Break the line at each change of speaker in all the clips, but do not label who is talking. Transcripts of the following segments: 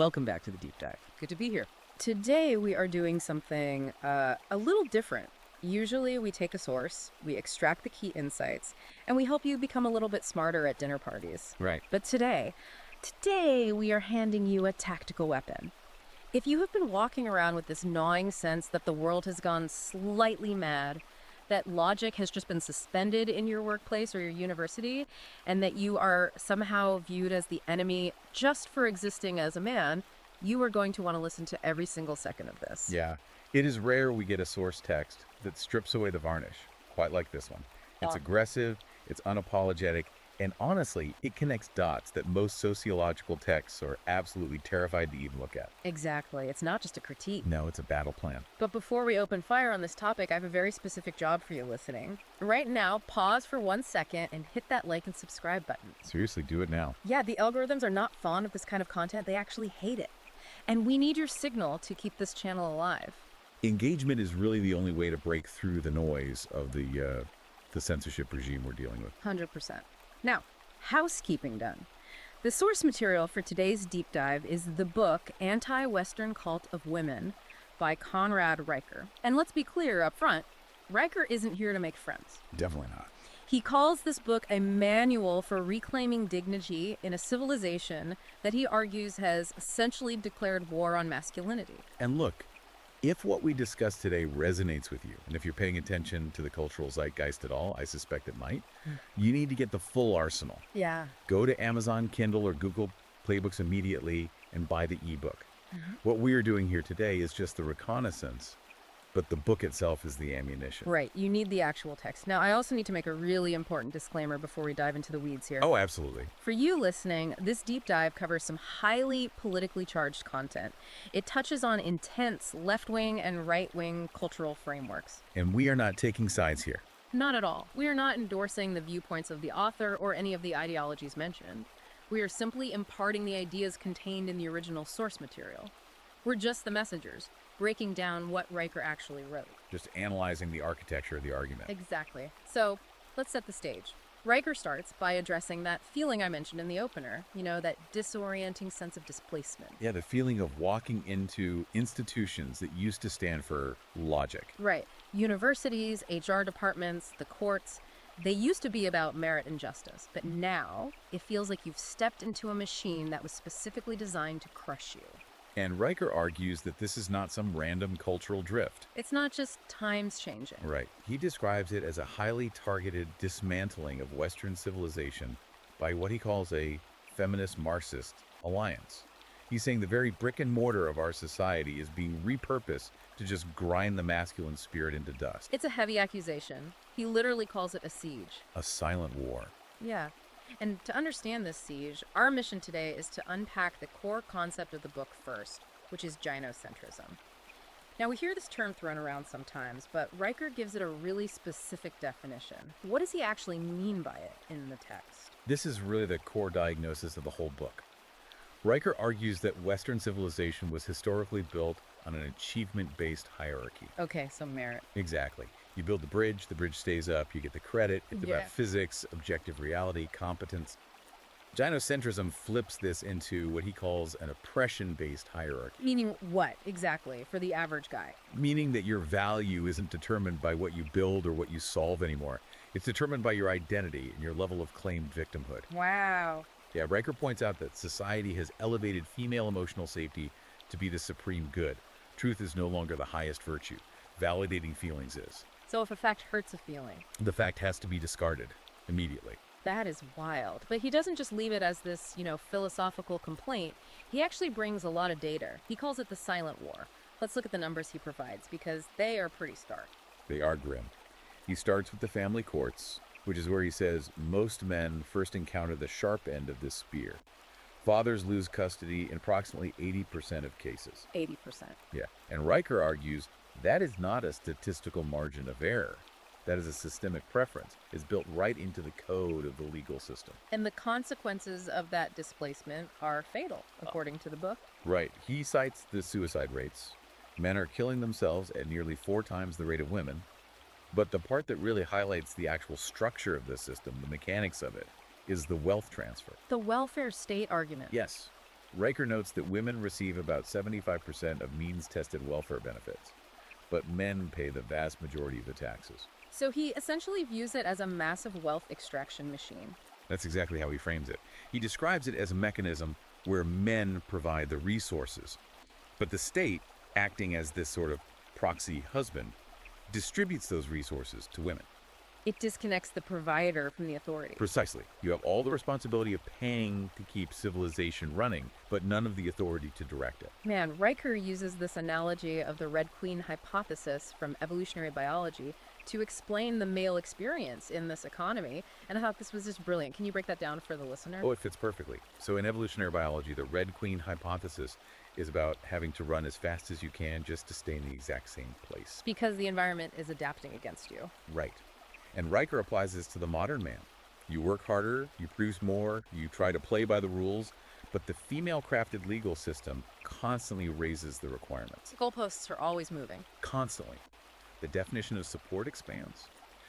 Welcome back to the Deep Dive. Good to be here.
Today we are doing something a little different. Usually we take a source, we extract the key insights, and we help you become a little bit smarter at dinner parties.
Right.
But today we are handing you a tactical weapon. If you have been walking around with this gnawing sense that the world has gone slightly mad, that logic has just been suspended in your workplace or your university, and that you are somehow viewed as the enemy just for existing as a man, you are going to want to listen to every single second of this.
Yeah, it is rare we get a source text that strips away the varnish, quite like this one. It's aggressive, it's unapologetic, and honestly, it connects dots that most sociological texts are absolutely terrified to even look at.
Exactly. It's not just a critique.
No, it's a battle plan.
But before we open fire on this topic, I have a very specific job for you listening. Right now, pause for 1 second and hit that like and subscribe button.
Seriously, do it now.
Yeah, the algorithms are not fond of this kind of content. They actually hate it. And we need your signal to keep this channel alive.
Engagement is really the only way to break through the noise of the censorship regime we're dealing with.
100%. Now, housekeeping done. The source material for today's deep dive is the book Anti-Western Cult of Women by Conrad Riker. And let's be clear up front, Riker isn't here to make friends.
Definitely not.
He calls this book a manual for reclaiming dignity in a civilization that he argues has essentially declared war on masculinity.
And look, if what we discussed today resonates with you, and if you're paying attention to the cultural zeitgeist at all, I suspect it might, you need to get the full arsenal.
Yeah.
Go to Amazon Kindle or Google Playbooks immediately and buy the ebook. What we are doing here today is just the reconnaissance, but the book itself is the ammunition.
Right. You need the actual text. Now, I also need to make a really important disclaimer before we dive into the weeds here.
Oh, absolutely.
For you listening, this deep dive covers some highly politically charged content. It touches on intense left-wing and right-wing cultural frameworks.
And we are not taking sides here.
Not at all. We are not endorsing the viewpoints of the author or any of the ideologies mentioned. We are simply imparting the ideas contained in the original source material. We're just the messengers, breaking down what Riker actually wrote.
Just analyzing the architecture of the argument.
Exactly. So, let's set the stage. Riker starts by addressing that feeling I mentioned in the opener, that disorienting sense of displacement.
Yeah, the feeling of walking into institutions that used to stand for logic.
Right. Universities, HR departments, the courts, they used to be about merit and justice, but now it feels like you've stepped into a machine that was specifically designed to crush you.
And Riker argues that this is not some random cultural drift.
It's not just times changing.
Right. He describes it as a highly targeted dismantling of Western civilization by what he calls a feminist Marxist alliance. He's saying the very brick and mortar of our society is being repurposed to just grind the masculine spirit into dust.
It's a heavy accusation. He literally calls it a siege.
A silent war.
Yeah. And to understand this siege, our mission today is to unpack the core concept of the book first, which is gynocentrism. Now, we hear this term thrown around sometimes, but Riker gives it a really specific definition. What does he actually mean by it in the text?
This is really the core diagnosis of the whole book. Riker argues that Western civilization was historically built on an achievement-based hierarchy.
Okay, so merit.
Exactly. You build the bridge stays up, you get the credit, it's about physics, objective reality, competence. Gynocentrism flips this into what he calls an oppression-based hierarchy.
Meaning what, exactly, for the average guy?
Meaning that your value isn't determined by what you build or what you solve anymore. It's determined by your identity and your level of claimed victimhood.
Wow.
Yeah, Riker points out that society has elevated female emotional safety to be the supreme good. Truth is no longer the highest virtue. Validating feelings is.
So if a fact hurts a feeling,
the fact has to be discarded immediately.
That is wild. But he doesn't just leave it as this, philosophical complaint. He actually brings a lot of data. He calls it the silent war. Let's look at the numbers he provides, because they are pretty stark.
They are grim. He starts with the family courts, which is where he says most men first encounter the sharp end of this spear. Fathers lose custody in approximately 80% of cases.
80%.
Yeah. And Riker argues that is not a statistical margin of error. That is a systemic preference. It's built right into the code of the legal system.
And the consequences of that displacement are fatal, according to the book.
Right. He cites the suicide rates. Men are killing themselves at nearly 4 times the rate of women. But the part that really highlights the actual structure of this system, the mechanics of it, is the wealth transfer.
The welfare state argument.
Yes. Riker notes that women receive about 75% of means-tested welfare benefits, but men pay the vast majority of the taxes.
So he essentially views it as a massive wealth extraction machine.
That's exactly how he frames it. He describes it as a mechanism where men provide the resources, but the state, acting as this sort of proxy husband, distributes those resources to women.
It disconnects the provider from the authority.
Precisely. You have all the responsibility of paying to keep civilization running, but none of the authority to direct it.
Man, Riker uses this analogy of the Red Queen hypothesis from evolutionary biology to explain the male experience in this economy, and I thought this was just brilliant. Can you break that down for the listener?
Oh, it fits perfectly. So in evolutionary biology, the Red Queen hypothesis is about having to run as fast as you can just to stay in the exact same place.
Because the environment is adapting against you.
Right. And Riker applies this to the modern man. You work harder, you produce more, you try to play by the rules, but the female-crafted legal system constantly raises the requirements.
The goalposts are always moving.
Constantly. The definition of support expands.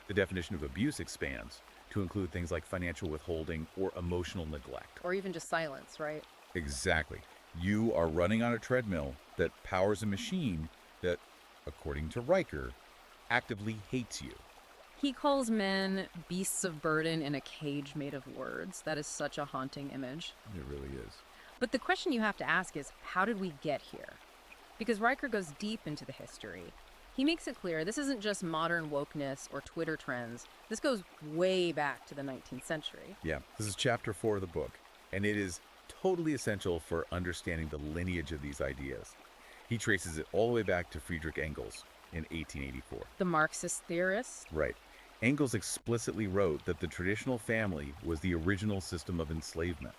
The definition of abuse expands to include things like financial withholding or emotional neglect.
Or even just silence, right?
Exactly. You are running on a treadmill that powers a machine that, according to Riker, actively hates you.
He calls men beasts of burden in a cage made of words. That is such a haunting image.
It really is.
But the question you have to ask is, how did we get here? Because Riker goes deep into the history. He makes it clear this isn't just modern wokeness or Twitter trends. This goes way back to the 19th century.
Yeah, this is chapter 4 of the book, and it is totally essential for understanding the lineage of these ideas. He traces it all the way back to Friedrich Engels in 1884.
The Marxist theorist?
Right. Engels explicitly wrote that the traditional family was the original system of enslavement.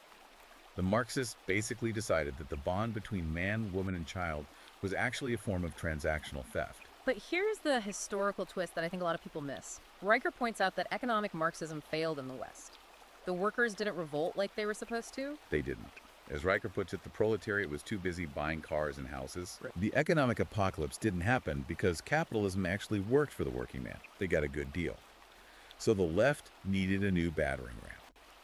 The Marxists basically decided that the bond between man, woman, and child was actually a form of transactional theft.
But here's the historical twist that I think a lot of people miss. Riker points out that economic Marxism failed in the West. The workers didn't revolt like they were supposed to.
They didn't. As Riker puts it, the proletariat was too busy buying cars and houses.
Right.
The economic apocalypse didn't happen because capitalism actually worked for the working man. They got a good deal. So the left needed a new battering ram.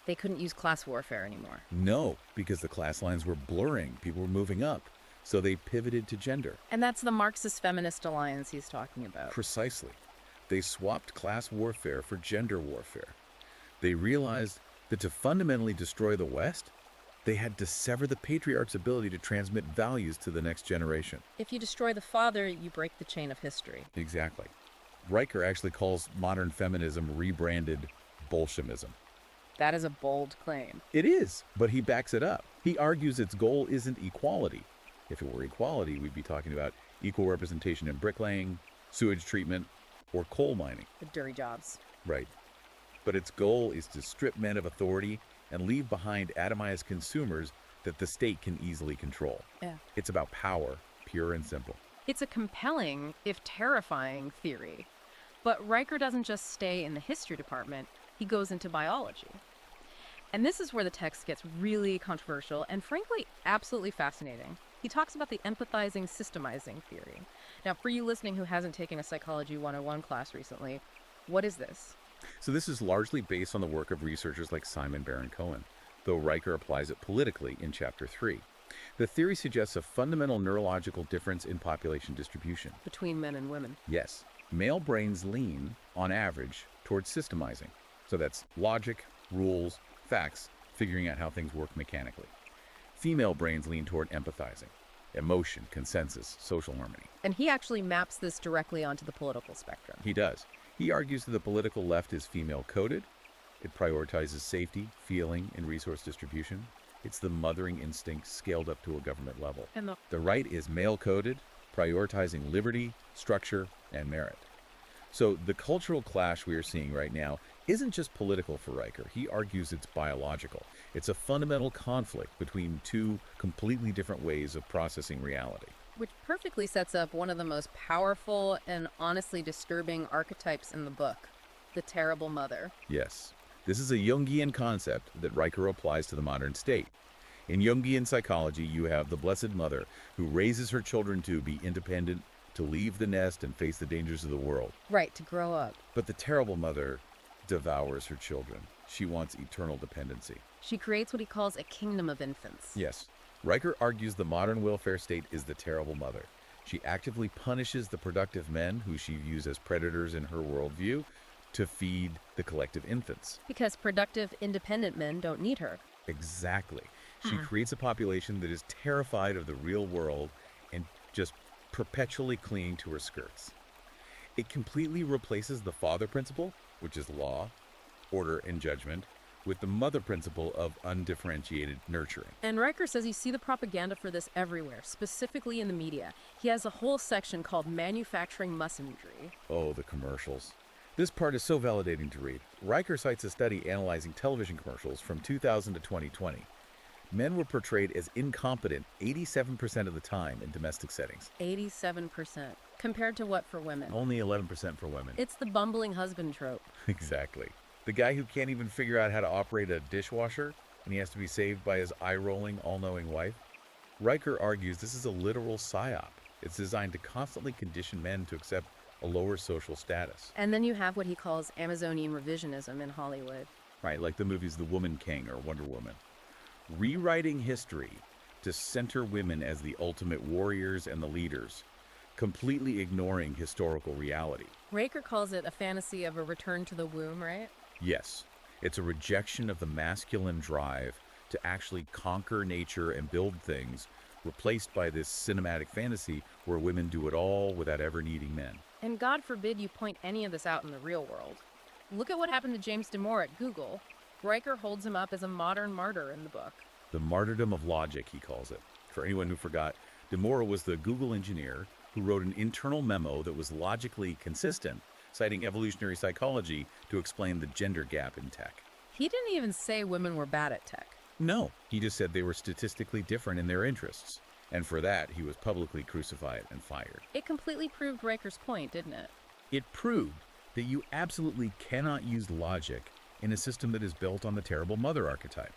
They couldn't use class warfare anymore.
No, because the class lines were blurring. People were moving up. So they pivoted to gender.
And that's the Marxist feminist alliance he's talking about.
Precisely. They swapped class warfare for gender warfare. They realized that to fundamentally destroy the West, they had to sever the patriarch's ability to transmit values to the next generation.
If you destroy the father, you break the chain of history.
Exactly. Riker actually calls modern feminism rebranded Bolshevism.
That is a bold claim.
It is, but he backs it up. He argues its goal isn't equality. If it were equality, we'd be talking about equal representation in bricklaying, sewage treatment, or coal mining.
The dirty jobs.
Right. But its goal is to strip men of authority and leave behind atomized consumers that the state can easily control.
Yeah.
It's about power, pure and simple.
It's a compelling, if terrifying, theory. But Riker doesn't just stay in the history department, he goes into biology. And this is where the text gets really controversial and frankly, absolutely fascinating. He talks about the empathizing systemizing theory. Now, for you listening who hasn't taken a Psychology 101 class recently, what is this?
So this is largely based on the work of researchers like Simon Baron-Cohen, though Riker applies it politically in Chapter 3. The theory suggests a fundamental neurological difference in population distribution.
Between men and women.
Yes. Male brains lean, on average, towards systemizing. So that's logic, rules, facts, figuring out how things work mechanically. Female brains lean toward empathizing, emotion, consensus, social harmony.
And he actually maps this directly onto the political spectrum.
He does. He argues that the political left is female-coded. It prioritizes safety, feeling, and resource distribution. It's the mothering instinct scaled up to a government level.
And
The right is male-coded, prioritizing liberty, structure, and merit. So the cultural clash we are seeing right now isn't just political for Riker. He argues it's biological. It's a fundamental conflict between two completely different ways of processing reality.
which perfectly sets up one of the most powerful and honestly disturbing archetypes in the book, the terrible mother.
Yes, this is a Jungian concept that Riker applies to the modern state. In Jungian psychology, you have the Blessed Mother who raises her children to be independent, to leave the nest and face the dangers of the world.
Right, to grow up.
But the terrible mother devours her children. She wants eternal dependency.
She creates what he calls a kingdom of infants.
Yes, Riker argues the modern welfare state is the terrible mother. She actively punishes the productive men who she views as predators in her worldview to feed the collective infants.
Because productive, independent men don't need her.
Exactly. She creates a population that is terrified of the real world and just perpetually clinging to her skirts. It completely replaces the father principle, which is law, order, and judgment, with the mother principle of undifferentiated nurturing.
And Riker says you see the propaganda for this everywhere, specifically in the media. He has a whole section called Manufacturing Mussenry.
Oh, the commercials. This part is so validating to read. Riker cites a study analyzing television commercials from 2000 to 2020. Men were portrayed as incompetent 87% of the time in domestic settings.
87%. Compared to what for women?
Only 11% for women.
It's the bumbling husband trope.
Exactly. The guy who can't even figure out how to operate a dishwasher, and he has to be saved by his eye-rolling, all-knowing wife. Riker argues this is a literal psyop. It's designed to constantly condition men to accept a lower social status.
And then you have what he calls Amazonian revisionism in Hollywood.
Right, like the movies The Woman King or Wonder Woman. Rewriting history to center women as the ultimate warriors and the leaders, completely ignoring historical reality.
Riker calls it a fantasy of a return to the womb, right?
Yes, it's a rejection of the masculine drive to actually conquer nature and build things, replaced by this cinematic fantasy where women do it all without ever needing men.
And God forbid you point any of this out in the real world. Look at what happened to James Damore at Google. Riker holds him up as a modern martyr in the book.
The martyrdom of logic, he calls it. For anyone who forgot, Damore was the Google engineer who wrote an internal memo that was logically consistent, citing evolutionary psychology to explain the gender gap in tech.
He didn't even say women were bad at tech.
No, he just said they were statistically different in their interests. And for that, he was publicly crucified and fired.
It completely proved Riker's point, didn't it?
It proved that you absolutely cannot use logic in a system that is built on the terrible mother archetype.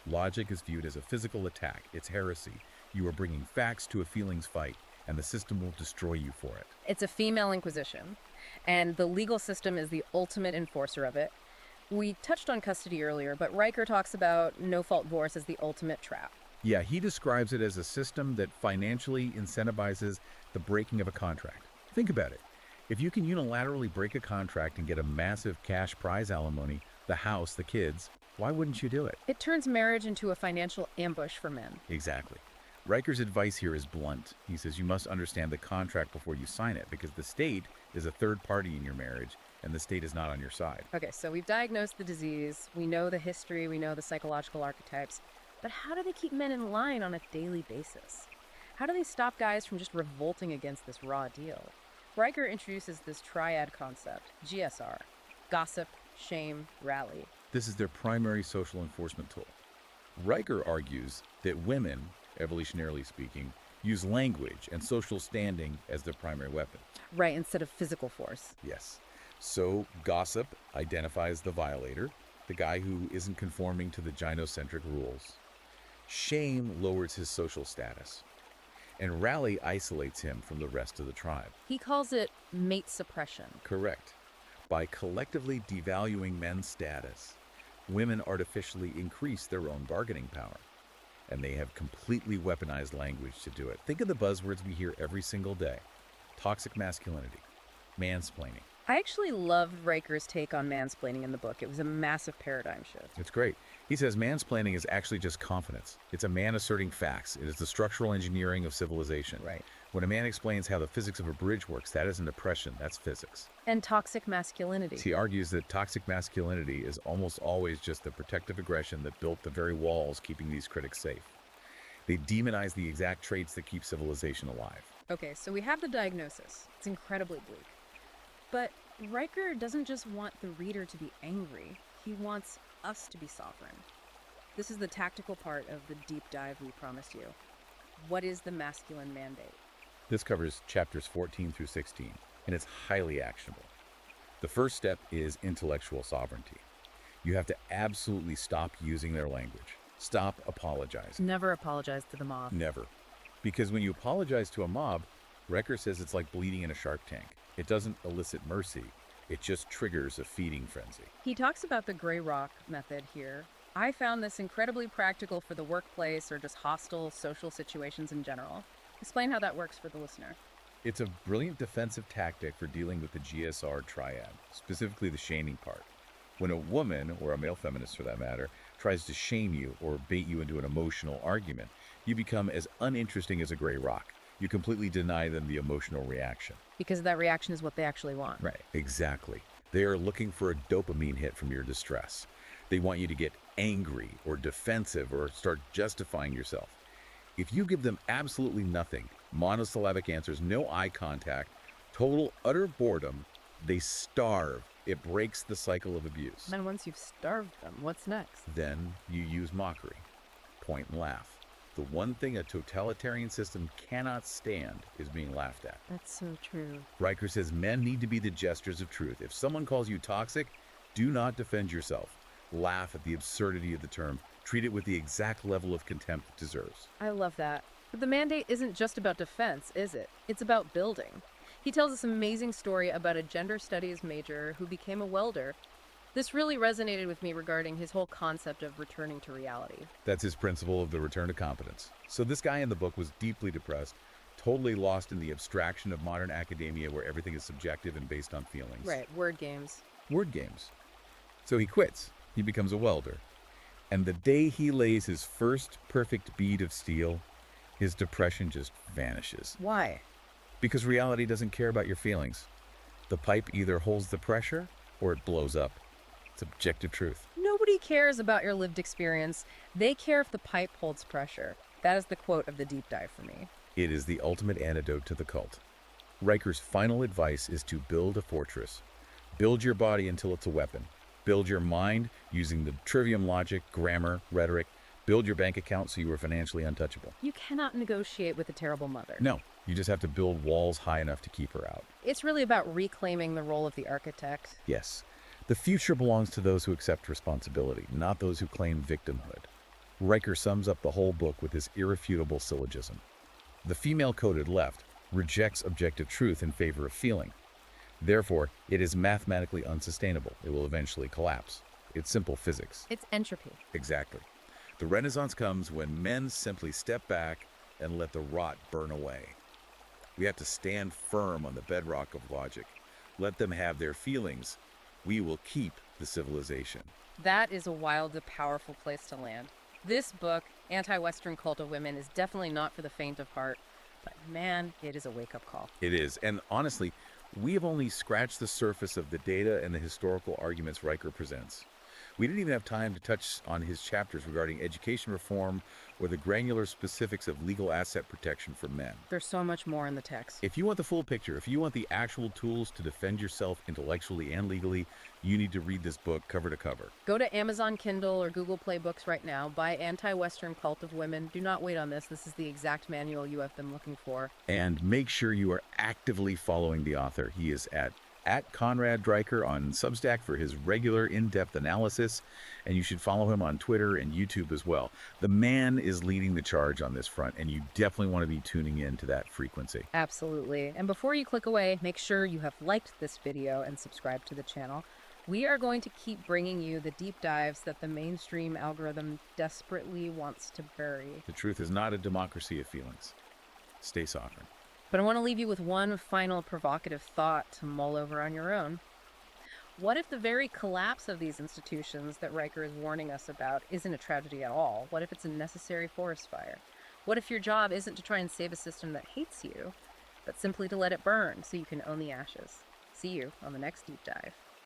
Logic is viewed as a physical attack. It's heresy. You are bringing facts to a feelings fight, and the system will destroy you for it.
It's a female inquisition, and the legal system is the ultimate enforcer of it. We touched on custody earlier, but Riker talks about no-fault divorce as the ultimate trap.
Yeah, he describes it as a system that financially incentivizes the breaking of a contract. Think about it. If you can unilaterally break a contract and get a massive cash prize alimony, the house, the kids, why wouldn't you do it?
It turns marriage into a financial ambush for men.
Exactly. Riker's advice here is blunt. He says you must understand the contract before you sign it because the state is a third party in your marriage and the state is not on your side.
Okay, so we've diagnosed the disease, we know the history, we know the psychological archetypes, but how do they keep men in line on a daily basis? How do they stop guys from just revolting against this raw deal? Riker introduces this triad concept, GSR: gossip, shame, rally.
This is their primary social enforcement tool. Riker argues that women, evolutionarily speaking, use language and social standing as their primary weapon.
Right, instead of physical force.
Yes. So gossip identifies the violator, the guy who isn't conforming to the gynocentric rules. Shame lowers his social status. And rally isolates him from the rest of the tribe.
He calls it mate suppression.
Correct. By collectively devaluing men's status, women artificially increase their own bargaining power. And they have completely weaponized language to do it. Think of the buzzwords we hear every single day. Toxic masculinity, mansplaining.
I actually loved Riker's take on mansplaining in the book. It was a massive paradigm shift.
It's great. He says mansplaining is actually just confidence. It's a man asserting facts. It is the structural engineering of civilization.
Right.
When a man explains how the physics of a bridge works, that isn't oppression, that's physics.
And toxic masculinity.
He argues that toxic masculinity is almost always just the protective aggression that built the very walls keeping these critics safe. They demonize the exact traits that keep civilization alive.
Okay, so we have the diagnosis. It's incredibly bleak. But Riker doesn't just want the reader to be angry. He wants us to be sovereign. This is the tactical part of the deep dive we promised you. What is the masculine mandate?
This covers chapters 14 through 16, and it's highly actionable. The first step is intellectual sovereignty. You have to absolutely stop using their language. Stop apologizing.
Never apologize to the mob.
Never. Because when you apologize to a mob, Riker says it's like bleeding in a shark tank. It doesn't elicit mercy. It just triggers a feeding frenzy.
He talks about the gray rock method here. I found this incredibly practical for the workplace or just hostile social situations in general. Explain how that works for the listener.
It's a brilliant defensive tactic for dealing with the GSR triad, specifically the shaming part. When a woman, or a male feminist for that matter, tries to shame you or bait you into an emotional argument, you become as uninteresting as a gray rock. You completely deny them the emotional reaction.
Because that reaction is what they actually want.
Right. Exactly. They are looking for a dopamine hit from your distress. They want you to get angry or defensive or start justifying yourself. If you give them absolutely nothing, monosyllabic answers, no eye contact, total utter boredom, they starve. It breaks the cycle of abuse.
Then once you've starved them, what's next?
Then you use mockery, point and laugh. The one thing a totalitarian system cannot stand is being laughed at.
That's so true.
Riker says men need to be the jesters of truth. If someone calls you toxic, do not defend yourself. Laugh at the absurdity of the term. Treat it with the exact level of contempt it deserves.
I love that. But the mandate isn't just about defense, is it? It's about building. He tells this amazing story about a gender studies major who became a welder. This really resonated with me regarding his whole concept of returning to reality.
That's his principle of the return to competence. So this guy in the book was deeply depressed, totally lost in the abstraction of modern academia where everything is subjective and based on feelings.
Right, word games.
Word games. So he quits. He becomes a welder. And the day he lays his first perfect bead of steel, his depression just vanishes.
Why?
Because reality doesn't care about your feelings. The pipe either holds the pressure or it blows up. It's objective truth.
Nobody cares about your lived experience. They care if the pipe holds pressure. That is the quote of the deep dive for me.
It is the ultimate antidote to the cult. Riker's final advice is to build a fortress. Build your body until it's a weapon. Build your mind using the trivium logic, grammar, rhetoric. Build your bank account so you are financially untouchable.
You cannot negotiate with a terrible mother.
No, you just have to build walls high enough to keep her out.
It's really about reclaiming the role of the architect.
Yes, the future belongs to those who accept responsibility, not those who claim victimhood. Riker sums up the whole book with this irrefutable syllogism. The female-coded left rejects objective truth in favor of feeling. Therefore, it is mathematically unsustainable. It will eventually collapse. It's simple physics.
It's entropy.
Exactly. The Renaissance comes when men simply step back and let the rot burn away. We have to stand firm on the bedrock of logic. Let them have their feelings. We will keep the civilization.
That is a wildly powerful place to land. This book, Anti-Western Cult of Women, is definitely not for the faint of heart. But man, it is a wake-up call.
It is. And honestly, we have only scratched the surface of the data and the historical arguments Riker presents. We didn't even have time to touch on his chapters regarding education reform or the granular specifics of legal asset protection for men.
There's so much more in the text.
If you want the full picture, if you want the actual tools to defend yourself intellectually and legally, you need to read this book cover to cover.
Go to Amazon Kindle or Google Play Books right now. Buy Anti-Western Cult of Women. Do not wait on this. This is the exact manual you have been looking for.
And make sure you are actively following the author. He is at Conrad Dreiker on Substack for his regular in-depth analysis, and you should follow him on Twitter and YouTube as well. The man is leading the charge on this front, and you definitely want to be tuning in to that frequency.
Absolutely. And before you click away, make sure you have liked this video and subscribed to the channel. We are going to keep bringing you the deep dives that the mainstream algorithm desperately wants to bury.
The truth is not a democracy of feelings. Stay sovereign.
But I want to leave you with one final provocative thought to mull over on your own. What if the very collapse of these institutions that Riker is warning us about isn't a tragedy at all? What if it's a necessary forest fire? What if your job isn't to try and save a system that hates you, but simply to let it burn so you can own the ashes? See you on the next deep dive.